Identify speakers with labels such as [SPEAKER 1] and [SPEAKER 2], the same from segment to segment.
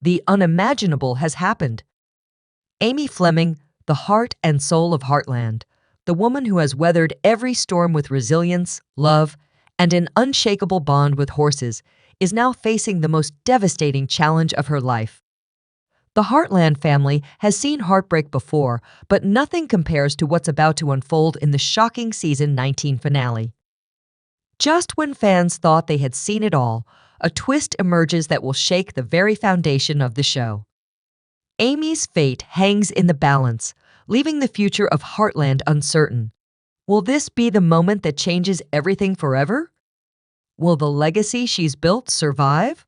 [SPEAKER 1] The unimaginable has happened. Amy Fleming, the heart and soul of Heartland, the woman who has weathered every storm with resilience, love, and an unshakable bond with horses, is now facing the most devastating challenge of her life. The Heartland family has seen heartbreak before, but nothing compares to what's about to unfold in the shocking season 19 finale. Just when fans thought they had seen it all, a twist emerges that will shake the very foundation of the show. Amy's fate hangs in the balance, leaving the future of Heartland uncertain. Will this be the moment that changes everything forever? Will the legacy she's built survive?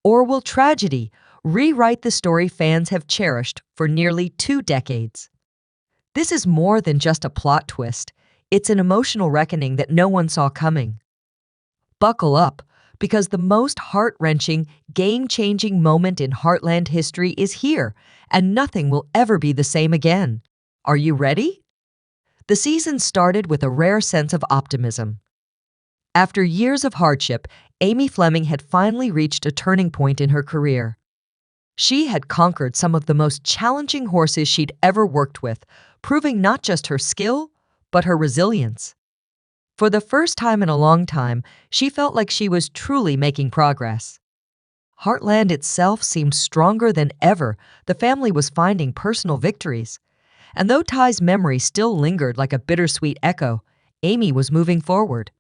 [SPEAKER 1] Or will tragedy rewrite the story fans have cherished for nearly 2 decades? This is more than just a plot twist. It's an emotional reckoning that no one saw coming. Buckle up, because the most heart-wrenching, game-changing moment in Heartland history is here, and nothing will ever be the same again. Are you ready? The season started with a rare sense of optimism. After years of hardship, Amy Fleming had finally reached a turning point in her career. She had conquered some of the most challenging horses she'd ever worked with, proving not just her skill, but her resilience. For the first time in a long time, she felt like she was truly making progress. Heartland itself seemed stronger than ever. The family was finding personal victories. And though Ty's memory still lingered like a bittersweet echo, Amy was moving forward.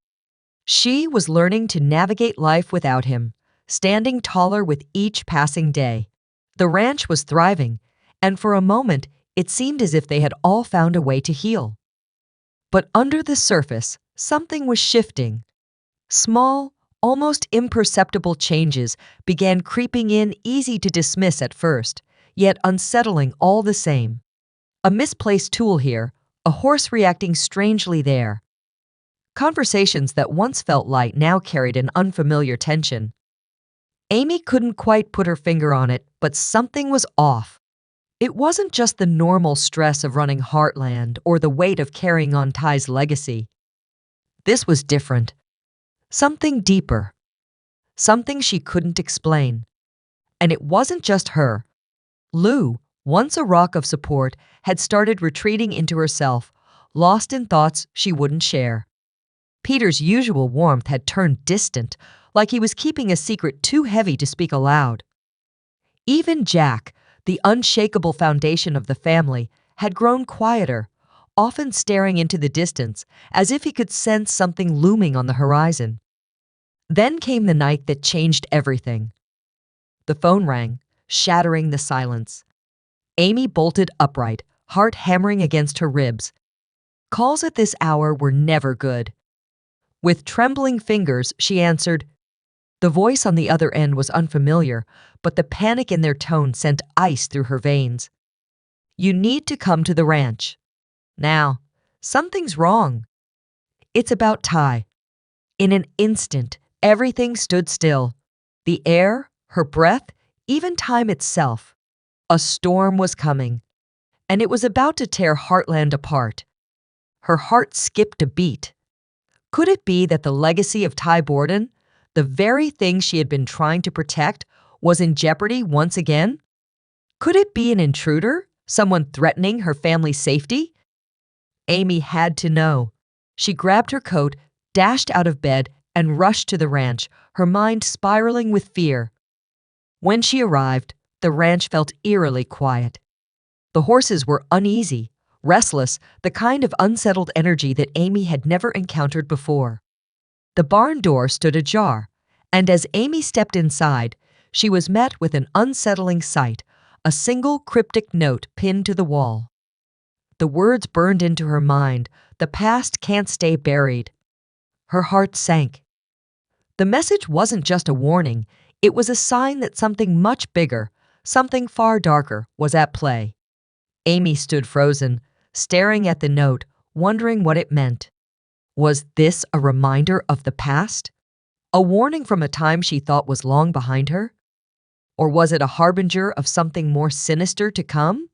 [SPEAKER 1] She was learning to navigate life without him, standing taller with each passing day. The ranch was thriving, and for a moment, it seemed as if they had all found a way to heal. But under the surface, something was shifting. Small, almost imperceptible changes began creeping in, easy to dismiss at first, yet unsettling all the same. A misplaced tool here, a horse reacting strangely there. Conversations that once felt light now carried an unfamiliar tension. Amy couldn't quite put her finger on it, but something was off. It wasn't just the normal stress of running Heartland or the weight of carrying on Ty's legacy. This was different. Something deeper. Something she couldn't explain. And it wasn't just her. Lou, once a rock of support, had started retreating into herself, lost in thoughts she wouldn't share. Peter's usual warmth had turned distant, like he was keeping a secret too heavy to speak aloud. Even Jack, the unshakable foundation of the family, had grown quieter, often staring into the distance, as if he could sense something looming on the horizon. Then came the night that changed everything. The phone rang, shattering the silence. Amy bolted upright, heart hammering against her ribs. Calls at this hour were never good. With trembling fingers, she answered. The voice on the other end was unfamiliar, but the panic in their tone sent ice through her veins. You need to come to the ranch. Now, something's wrong. It's about Ty. In an instant, everything stood still. The air, her breath, even time itself. A storm was coming, and it was about to tear Heartland apart. Her heart skipped a beat. Could it be that the legacy of Ty Borden, the very thing she had been trying to protect, was in jeopardy once again? Could it be an intruder, someone threatening her family's safety? Amy had to know. She grabbed her coat, dashed out of bed, and rushed to the ranch, her mind spiraling with fear. When she arrived, the ranch felt eerily quiet. The horses were uneasy, restless, the kind of unsettled energy that Amy had never encountered before. The barn door stood ajar, and as Amy stepped inside, she was met with an unsettling sight, a single cryptic note pinned to the wall. The words burned into her mind, "The past can't stay buried." Her heart sank. The message wasn't just a warning, it was a sign that something much bigger, something far darker, was at play. Amy stood frozen, staring at the note, wondering what it meant. Was this a reminder of the past? A warning from a time she thought was long behind her? Or was it a harbinger of something more sinister to come?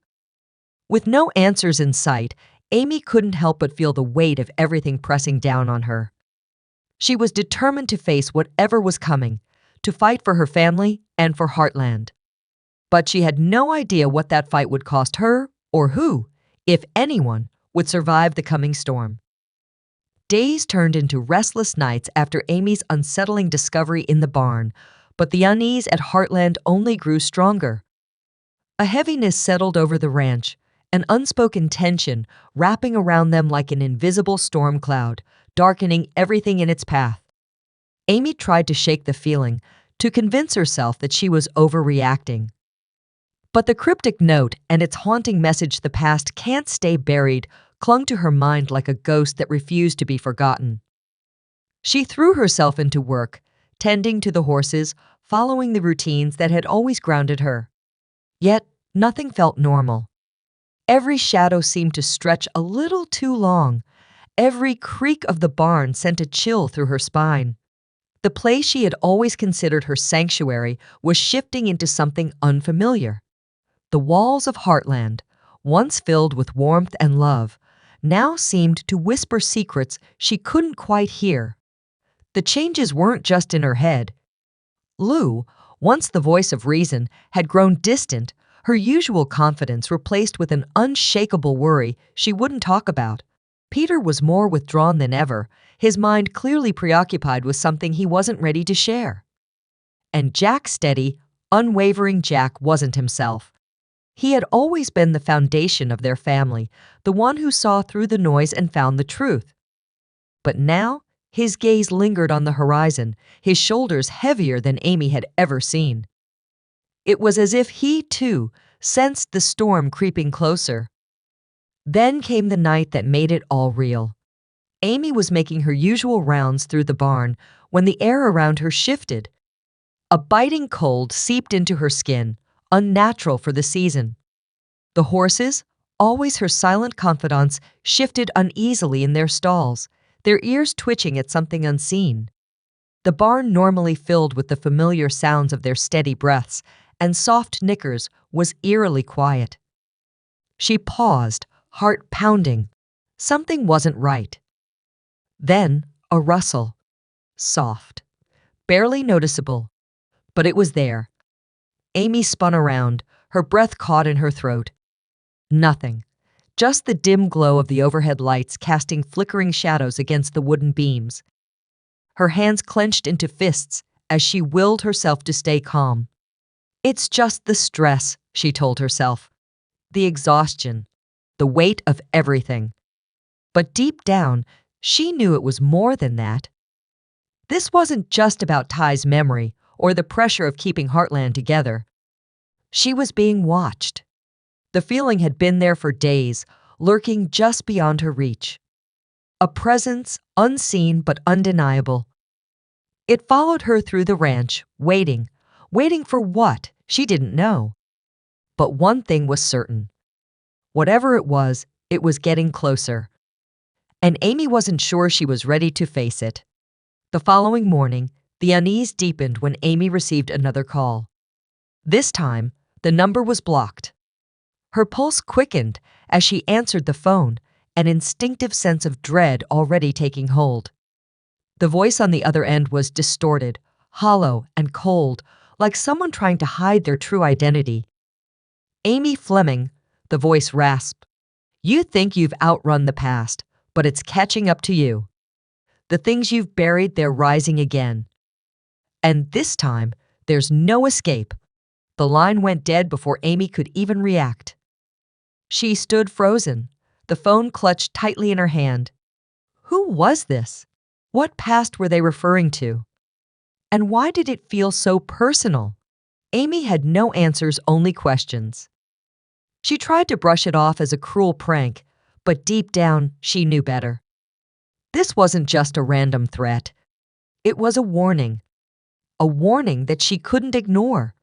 [SPEAKER 1] With no answers in sight, Amy couldn't help but feel the weight of everything pressing down on her. She was determined to face whatever was coming, to fight for her family and for Heartland. But she had no idea what that fight would cost her or who, if anyone, would survive the coming storm. Days turned into restless nights after Amy's unsettling discovery in the barn, but the unease at Heartland only grew stronger. A heaviness settled over the ranch, an unspoken tension wrapping around them like an invisible storm cloud, darkening everything in its path. Amy tried to shake the feeling, to convince herself that she was overreacting. But the cryptic note and its haunting message, the past can't stay buried, clung to her mind like a ghost that refused to be forgotten. She threw herself into work, tending to the horses, following the routines that had always grounded her. Yet, nothing felt normal. Every shadow seemed to stretch a little too long. Every creak of the barn sent a chill through her spine. The place she had always considered her sanctuary was shifting into something unfamiliar. The walls of Heartland, once filled with warmth and love, now seemed to whisper secrets she couldn't quite hear. The changes weren't just in her head. Lou, once the voice of reason, had grown distant, her usual confidence replaced with an unshakable worry she wouldn't talk about. Peter was more withdrawn than ever, his mind clearly preoccupied with something he wasn't ready to share. And Jack's steady, unwavering Jack wasn't himself. He had always been the foundation of their family, the one who saw through the noise and found the truth. But now, his gaze lingered on the horizon, his shoulders heavier than Amy had ever seen. It was as if he, too, sensed the storm creeping closer. Then came the night that made it all real. Amy was making her usual rounds through the barn when the air around her shifted. A biting cold seeped into her skin, unnatural for the season. The horses, always her silent confidants, shifted uneasily in their stalls, their ears twitching at something unseen. The barn, normally filled with the familiar sounds of their steady breaths and soft nickers, was eerily quiet. She paused, heart pounding. Something wasn't right. Then, a rustle. Soft. Barely noticeable. But it was there. Amy spun around, her breath caught in her throat. Nothing. Just the dim glow of the overhead lights casting flickering shadows against the wooden beams. Her hands clenched into fists as she willed herself to stay calm. It's just the stress, she told herself. The exhaustion. The weight of everything. But deep down, she knew it was more than that. This wasn't just about Ty's memory or the pressure of keeping Heartland together. She was being watched. The feeling had been there for days, lurking just beyond her reach. A presence unseen but undeniable. It followed her through the ranch, waiting for what, she didn't know. But one thing was certain. Whatever it was getting closer. And Amy wasn't sure she was ready to face it. The following morning, the unease deepened when Amy received another call. This time, the number was blocked. Her pulse quickened as she answered the phone, an instinctive sense of dread already taking hold. The voice on the other end was distorted, hollow, and cold, like someone trying to hide their true identity. Amy Fleming, the voice rasped. You think you've outrun the past, but it's catching up to you. The things you've buried, they're rising again. And this time, there's no escape. The line went dead before Amy could even react. She stood frozen, the phone clutched tightly in her hand. Who was this? What past were they referring to? And why did it feel so personal? Amy had no answers, only questions. She tried to brush it off as a cruel prank, but deep down, she knew better. This wasn't just a random threat. It was a warning that she couldn't ignore.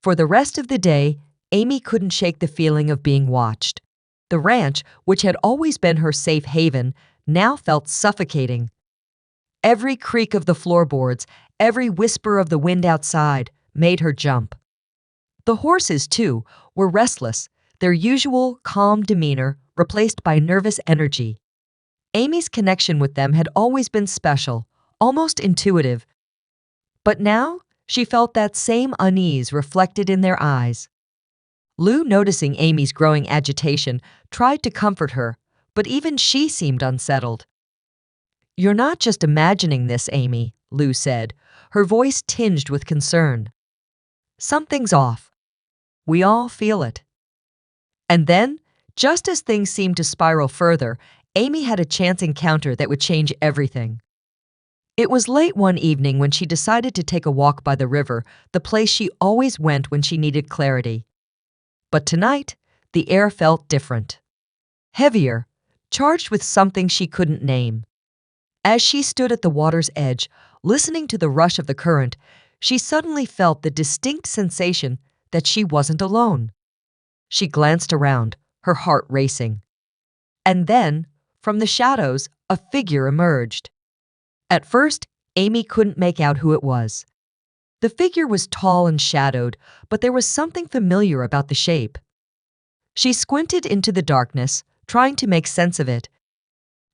[SPEAKER 1] For the rest of the day, Amy couldn't shake the feeling of being watched. The ranch, which had always been her safe haven, now felt suffocating. Every creak of the floorboards, every whisper of the wind outside, made her jump. The horses, too, were restless, their usual calm demeanor replaced by nervous energy. Amy's connection with them had always been special, almost intuitive. But now, she felt that same unease reflected in their eyes. Lou, noticing Amy's growing agitation, tried to comfort her, but even she seemed unsettled. "You're not just imagining this, Amy," Lou said, her voice tinged with concern. "Something's off. We all feel it." And then, just as things seemed to spiral further, Amy had a chance encounter that would change everything. It was late one evening when she decided to take a walk by the river, the place she always went when she needed clarity. But tonight, the air felt different. Heavier, charged with something she couldn't name. As she stood at the water's edge, listening to the rush of the current, she suddenly felt the distinct sensation that she wasn't alone. She glanced around, her heart racing. And then, from the shadows, a figure emerged. At first, Amy couldn't make out who it was. The figure was tall and shadowed, but there was something familiar about the shape. She squinted into the darkness, trying to make sense of it.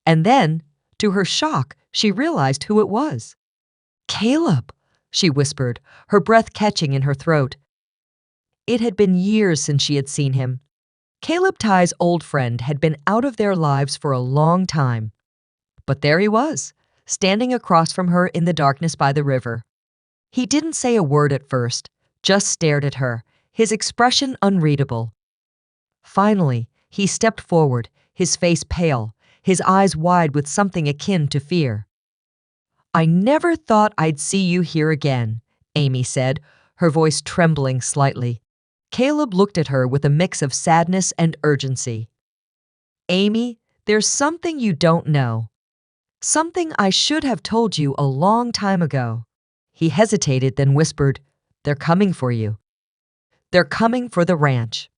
[SPEAKER 1] And then, to her shock, she realized who it was. "Caleb," she whispered, her breath catching in her throat. It had been years since she had seen him. Caleb Ty's old friend had been out of their lives for a long time. But there he was, standing across from her in the darkness by the river. He didn't say a word at first, just stared at her, his expression unreadable. Finally, he stepped forward, his face pale, his eyes wide with something akin to fear. "I never thought I'd see you here again," Amy said, her voice trembling slightly. Caleb looked at her with a mix of sadness and urgency. "Amy, there's something you don't know. Something I should have told you a long time ago." He hesitated, then whispered, "They're coming for you. They're coming for the ranch."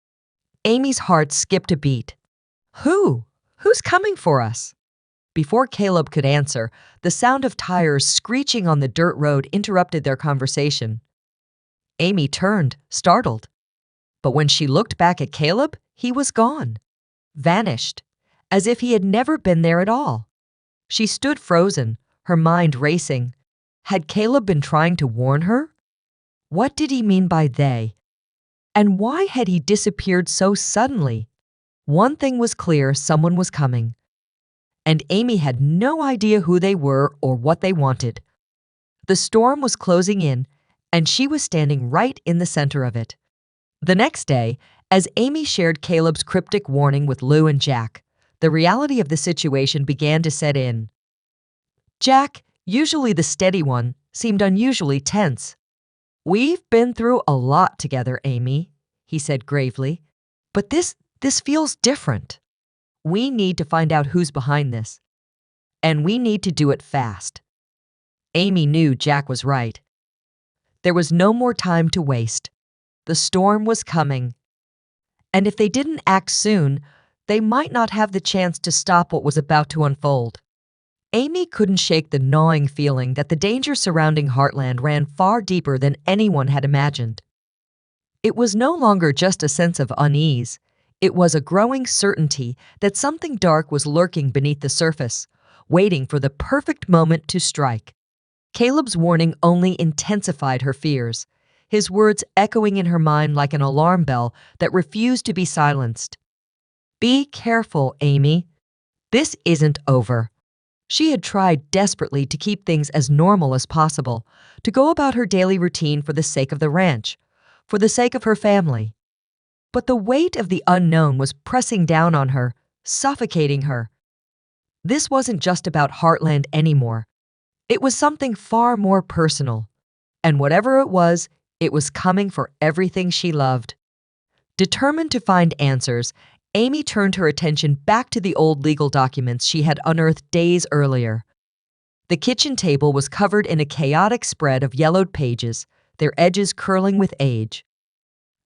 [SPEAKER 1] Amy's heart skipped a beat. "Who? Who's coming for us?" Before Caleb could answer, the sound of tires screeching on the dirt road interrupted their conversation. Amy turned, startled. But when she looked back at Caleb, he was gone. Vanished, as if he had never been there at all. She stood frozen, her mind racing. Had Caleb been trying to warn her? What did he mean by they? And why had he disappeared so suddenly? One thing was clear, someone was coming. And Amy had no idea who they were or what they wanted. The storm was closing in, and she was standing right in the center of it. The next day, as Amy shared Caleb's cryptic warning with Lou and Jack, the reality of the situation began to set in. Jack, usually the steady one, seemed unusually tense. "We've been through a lot together, Amy," he said gravely. "But this feels different. We need to find out who's behind this. And we need to do it fast." Amy knew Jack was right. There was no more time to waste. The storm was coming. And if they didn't act soon, they might not have the chance to stop what was about to unfold. Amy couldn't shake the gnawing feeling that the danger surrounding Heartland ran far deeper than anyone had imagined. It was no longer just a sense of unease. It was a growing certainty that something dark was lurking beneath the surface, waiting for the perfect moment to strike. Caleb's warning only intensified her fears, his words echoing in her mind like an alarm bell that refused to be silenced. "Be careful, Amy. This isn't over." She had tried desperately to keep things as normal as possible, to go about her daily routine for the sake of the ranch, for the sake of her family. But the weight of the unknown was pressing down on her, suffocating her. This wasn't just about Heartland anymore. It was something far more personal. And whatever it was coming for everything she loved. Determined to find answers, Amy turned her attention back to the old legal documents she had unearthed days earlier. The kitchen table was covered in a chaotic spread of yellowed pages, their edges curling with age.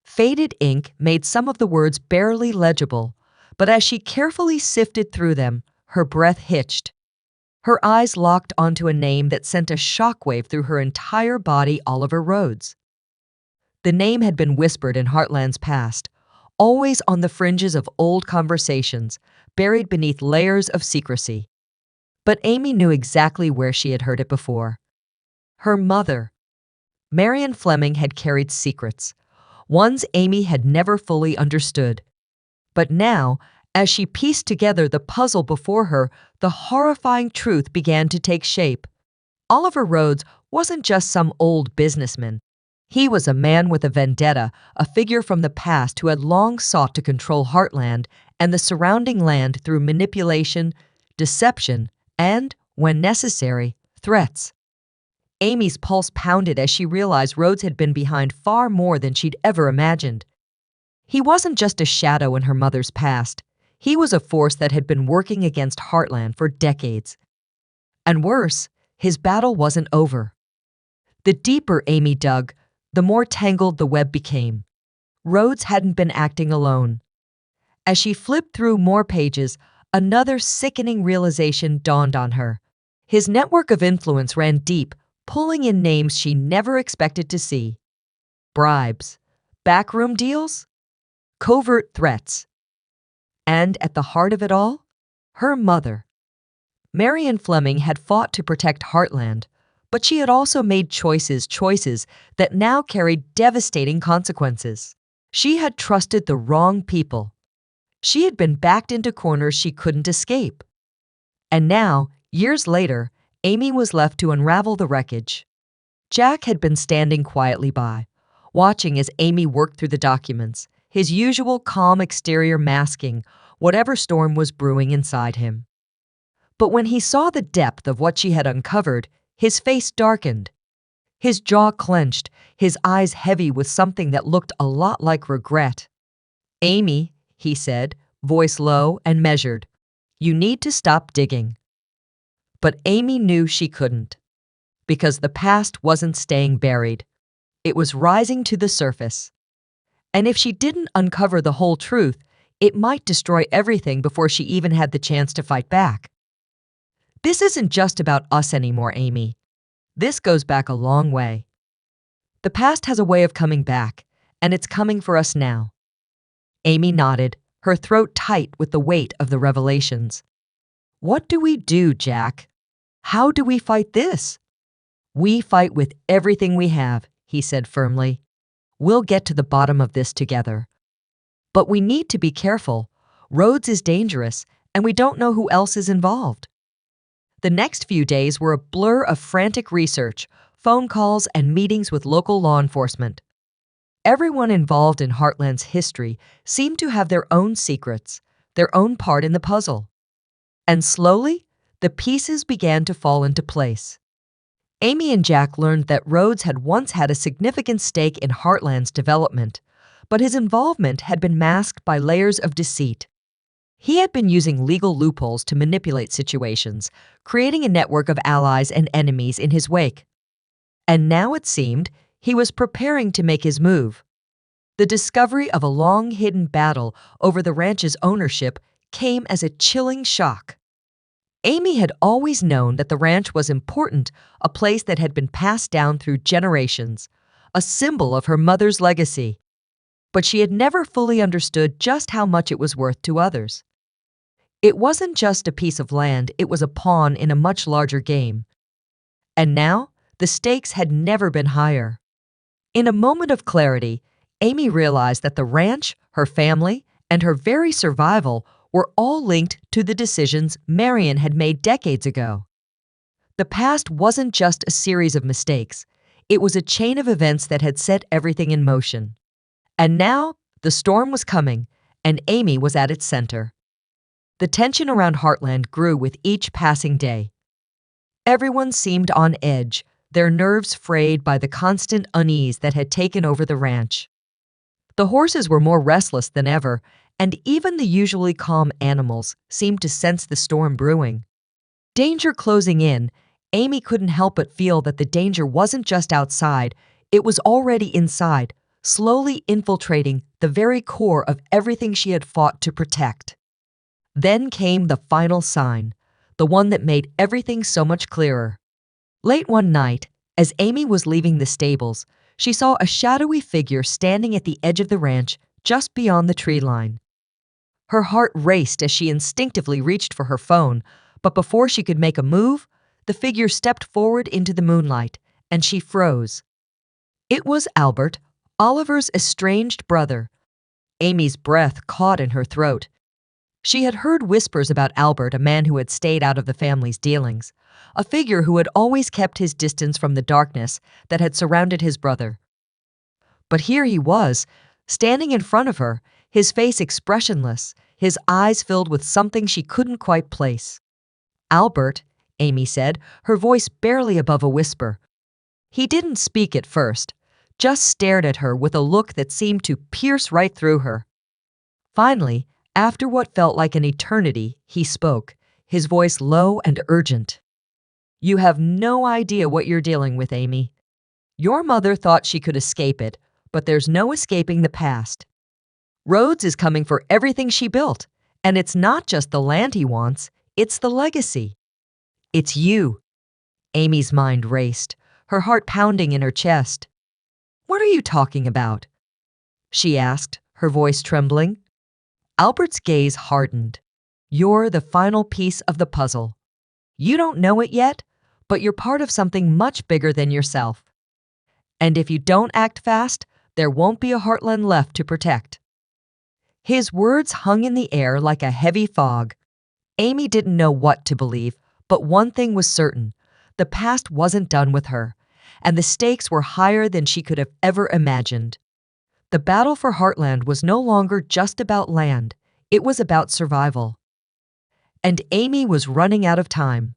[SPEAKER 1] Faded ink made some of the words barely legible, but as she carefully sifted through them, her breath hitched. Her eyes locked onto a name that sent a shockwave through her entire body, Oliver Rhodes. The name had been whispered in Heartland's past, always on the fringes of old conversations, buried beneath layers of secrecy. But Amy knew exactly where she had heard it before. Her mother. Marian Fleming had carried secrets. ones Amy had never fully understood. But now, as she pieced together the puzzle before her, the horrifying truth began to take shape. Oliver Rhodes wasn't just some old businessman. He was a man with a vendetta, a figure from the past who had long sought to control Heartland and the surrounding land through manipulation, deception, and, when necessary, threats. Amy's pulse pounded as she realized Rhodes had been behind far more than she'd ever imagined. He wasn't just a shadow in her mother's past. He was a force that had been working against Heartland for decades. And worse, his battle wasn't over. The deeper Amy dug, the more tangled the web became. Rhodes hadn't been acting alone. As she flipped through more pages, another sickening realization dawned on her. His network of influence ran deep, pulling in names she never expected to see. Bribes, backroom deals, covert threats. And at the heart of it all, her mother. Marion Fleming had fought to protect Heartland, but she had also made choices that now carried devastating consequences. She had trusted the wrong people. She had been backed into corners she couldn't escape. And now, years later, Amy was left to unravel the wreckage. Jack had been standing quietly by, watching as Amy worked through the documents, his usual calm exterior masking whatever storm was brewing inside him. But when he saw the depth of what she had uncovered, his face darkened. His jaw clenched, his eyes heavy with something that looked a lot like regret. "Amy," he said, voice low and measured, "you need to stop digging." But Amy knew she couldn't, because the past wasn't staying buried. It was rising to the surface. And if she didn't uncover the whole truth, it might destroy everything before she even had the chance to fight back. "This isn't just about us anymore, Amy. This goes back a long way. The past has a way of coming back, and it's coming for us now." Amy nodded, her throat tight with the weight of the revelations. "What do we do, Jack? How do we fight this?" "We fight with everything we have," he said firmly. "We'll get to the bottom of this together. But we need to be careful. Rhodes is dangerous, and we don't know who else is involved." The next few days were a blur of frantic research, phone calls, and meetings with local law enforcement. Everyone involved in Heartland's history seemed to have their own secrets, their own part in the puzzle. And slowly, the pieces began to fall into place. Amy and Jack learned that Rhodes had once had a significant stake in Heartland's development, but his involvement had been masked by layers of deceit. He had been using legal loopholes to manipulate situations, creating a network of allies and enemies in his wake. And now it seemed he was preparing to make his move. The discovery of a long-hidden battle over the ranch's ownership came as a chilling shock. Amy had always known that the ranch was important, a place that had been passed down through generations, a symbol of her mother's legacy. But she had never fully understood just how much it was worth to others. It wasn't just a piece of land, it was a pawn in a much larger game. And now, the stakes had never been higher. In a moment of clarity, Amy realized that the ranch, her family, and her very survival were all linked to the decisions Marion had made decades ago. The past wasn't just a series of mistakes, it was a chain of events that had set everything in motion. And now, the storm was coming, and Amy was at its center. The tension around Heartland grew with each passing day. Everyone seemed on edge, their nerves frayed by the constant unease that had taken over the ranch. The horses were more restless than ever, and even the usually calm animals seemed to sense the storm brewing. Danger closing in, Amy couldn't help but feel that the danger wasn't just outside, it was already inside, slowly infiltrating the very core of everything she had fought to protect. Then came the final sign, the one that made everything so much clearer. Late one night, as Amy was leaving the stables, she saw a shadowy figure standing at the edge of the ranch just beyond the tree line. Her heart raced as she instinctively reached for her phone, but before she could make a move, the figure stepped forward into the moonlight, and she froze. It was Albert, Oliver's estranged brother. Amy's breath caught in her throat. She had heard whispers about Albert, a man who had stayed out of the family's dealings, a figure who had always kept his distance from the darkness that had surrounded his brother. But here he was, standing in front of her, his face expressionless, his eyes filled with something she couldn't quite place. "Albert," Amy said, her voice barely above a whisper. He didn't speak at first, just stared at her with a look that seemed to pierce right through her. Finally, after what felt like an eternity, he spoke, his voice low and urgent. "You have no idea what you're dealing with, Amy. Your mother thought she could escape it, but there's no escaping the past. Rhodes is coming for everything she built, and it's not just the land he wants, it's the legacy. It's you." Amy's mind raced, her heart pounding in her chest. "What are you talking about?" she asked, her voice trembling. Albert's gaze hardened. "You're the final piece of the puzzle. You don't know it yet, but you're part of something much bigger than yourself. And if you don't act fast, there won't be a Heartland left to protect." His words hung in the air like a heavy fog. Amy didn't know what to believe, but one thing was certain. The past wasn't done with her, and the stakes were higher than she could have ever imagined. The battle for Heartland was no longer just about land, it was about survival. And Amy was running out of time.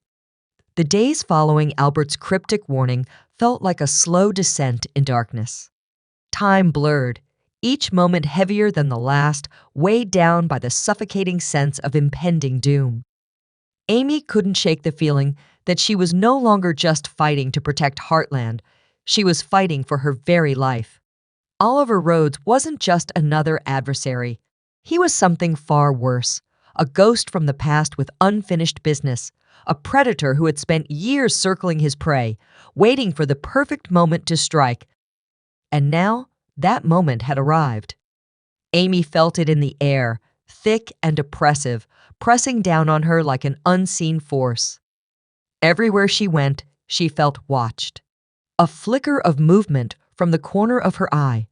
[SPEAKER 1] The days following Albert's cryptic warning felt like a slow descent in darkness. Time blurred, each moment heavier than the last, weighed down by the suffocating sense of impending doom. Amy couldn't shake the feeling that she was no longer just fighting to protect Heartland, she was fighting for her very life. Oliver Rhodes wasn't just another adversary. He was something far worse, a ghost from the past with unfinished business, a predator who had spent years circling his prey, waiting for the perfect moment to strike. And now, that moment had arrived. Amy felt it in the air, thick and oppressive, pressing down on her like an unseen force. Everywhere she went, she felt watched. A flicker of movement from the corner of her eye,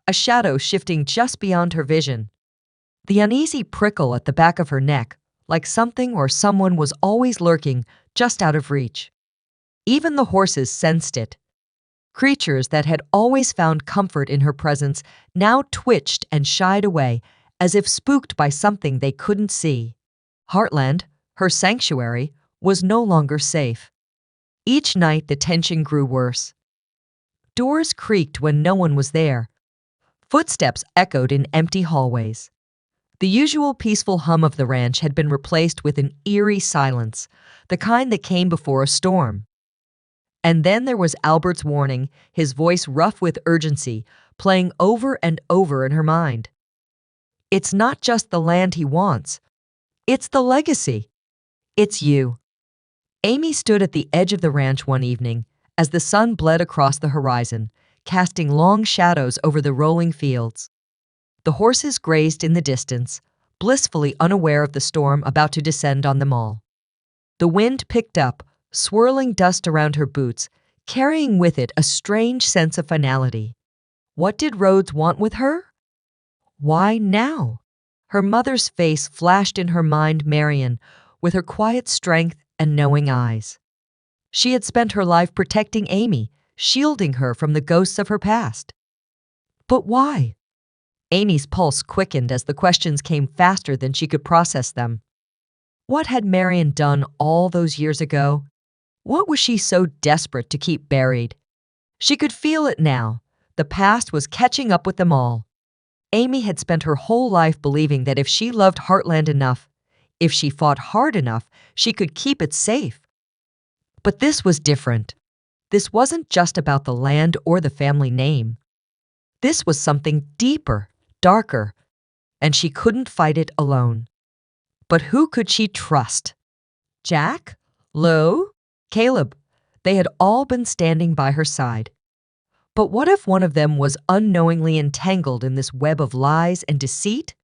[SPEAKER 1] a shadow shifting just beyond her vision. The uneasy prickle at the back of her neck, like something or someone was always lurking just out of reach. Even the horses sensed it. Creatures that had always found comfort in her presence now twitched and shied away, as if spooked by something they couldn't see. Heartland, her sanctuary, was no longer safe. Each night the tension grew worse. Doors creaked when no one was there. Footsteps echoed in empty hallways. The usual peaceful hum of the ranch had been replaced with an eerie silence, the kind that came before a storm. And then there was Albert's warning, his voice rough with urgency, playing over and over in her mind. "It's not just the land he wants. It's the legacy. It's you." Amy stood at the edge of the ranch one evening as the sun bled across the horizon, casting long shadows over the rolling fields. The horses grazed in the distance, blissfully unaware of the storm about to descend on them all. The wind picked up, swirling dust around her boots, carrying with it a strange sense of finality. What did Rhodes want with her? Why now? Her mother's face flashed in her mind, Marion, with her quiet strength and knowing eyes. She had spent her life protecting Amy, shielding her from the ghosts of her past. But why? Amy's pulse quickened as the questions came faster than she could process them. What had Marion done all those years ago? What was she so desperate to keep buried? She could feel it now. The past was catching up with them all. Amy had spent her whole life believing that if she loved Heartland enough, if she fought hard enough, she could keep it safe. But this was different. This wasn't just about the land or the family name. This was something deeper, darker, and she couldn't fight it alone. But who could she trust? Jack? Lo? Caleb? They had all been standing by her side. But what if one of them was unknowingly entangled in this web of lies and deceit?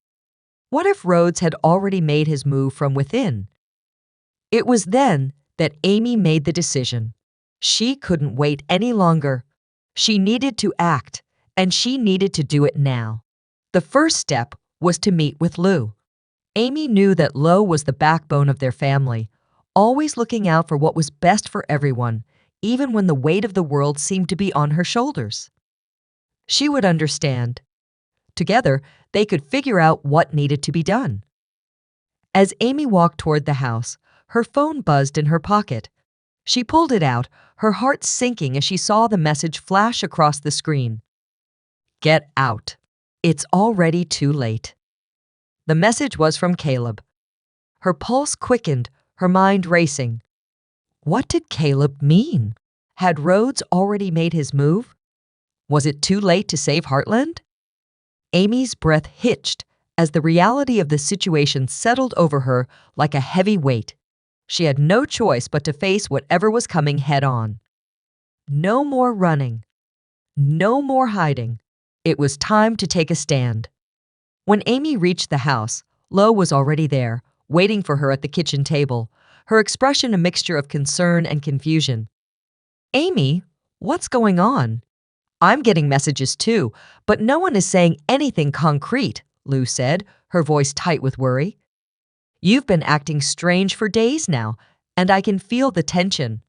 [SPEAKER 1] What if Rhodes had already made his move from within? It was then that Amy made the decision. She couldn't wait any longer. She needed to act, and she needed to do it now. The first step was to meet with Lou. Amy knew that Lo was the backbone of their family, always looking out for what was best for everyone, even when the weight of the world seemed to be on her shoulders. She would understand. Together, they could figure out what needed to be done. As Amy walked toward the house, her phone buzzed in her pocket. She pulled it out, her heart sinking as she saw the message flash across the screen. Get out. It's already too late. The message was from Caleb. Her pulse quickened, her mind racing. What did Caleb mean? Had Rhodes already made his move? Was it too late to save Heartland? Amy's breath hitched as the reality of the situation settled over her like a heavy weight. She had no choice but to face whatever was coming head on. No more running. No more hiding. It was time to take a stand. When Amy reached the house, Lo was already there, waiting for her at the kitchen table, her expression a mixture of concern and confusion. Amy, what's going on? I'm getting messages too, but no one is saying anything concrete, Lou said, her voice tight with worry. You've been acting strange for days now, and I can feel the tension.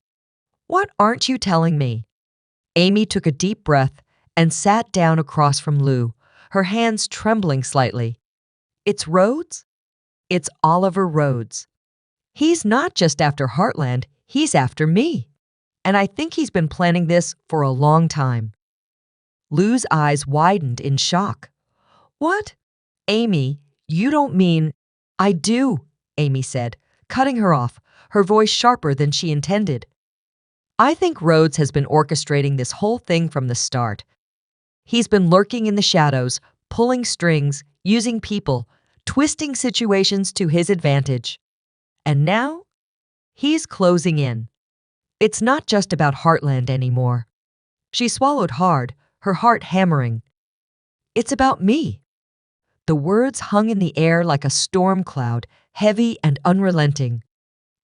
[SPEAKER 1] What aren't you telling me? Amy took a deep breath and sat down across from Lou, her hands trembling slightly. It's Rhodes? It's Oliver Rhodes. He's not just after Heartland, he's after me. And I think he's been planning this for a long time. Lou's eyes widened in shock. What? Amy, you don't mean… I do, Amy said, cutting her off, her voice sharper than she intended. I think Rhodes has been orchestrating this whole thing from the start. He's been lurking in the shadows, pulling strings, using people, twisting situations to his advantage. And now, he's closing in. It's not just about Heartland anymore. She swallowed hard, her heart hammering. It's about me. The words hung in the air like a storm cloud, heavy and unrelenting.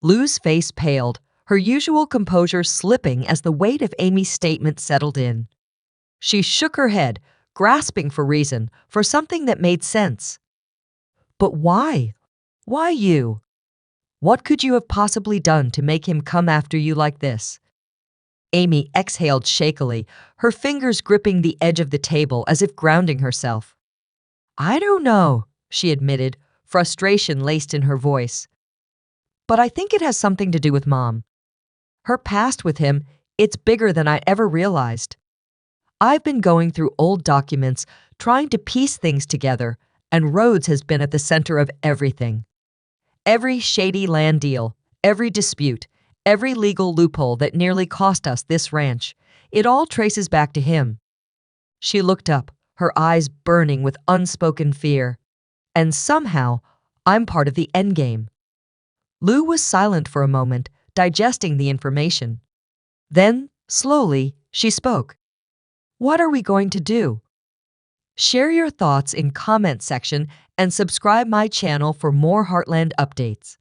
[SPEAKER 1] Lou's face paled, her usual composure slipping as the weight of Amy's statement settled in. She shook her head, grasping for reason, for something that made sense. But why? Why you? What could you have possibly done to make him come after you like this? Amy exhaled shakily, her fingers gripping the edge of the table as if grounding herself. I don't know, she admitted, frustration laced in her voice. But I think it has something to do with Mom. Her past with him, it's bigger than I ever realized. I've been going through old documents, trying to piece things together, and Rhodes has been at the center of everything. Every shady land deal, every dispute, every legal loophole that nearly cost us this ranch, it all traces back to him. She looked up, her eyes burning with unspoken fear. And somehow, I'm part of the endgame. Lou was silent for a moment, digesting the information. Then, slowly, she spoke. What are we going to do? Share your thoughts in comment section and subscribe my channel for more Heartland updates.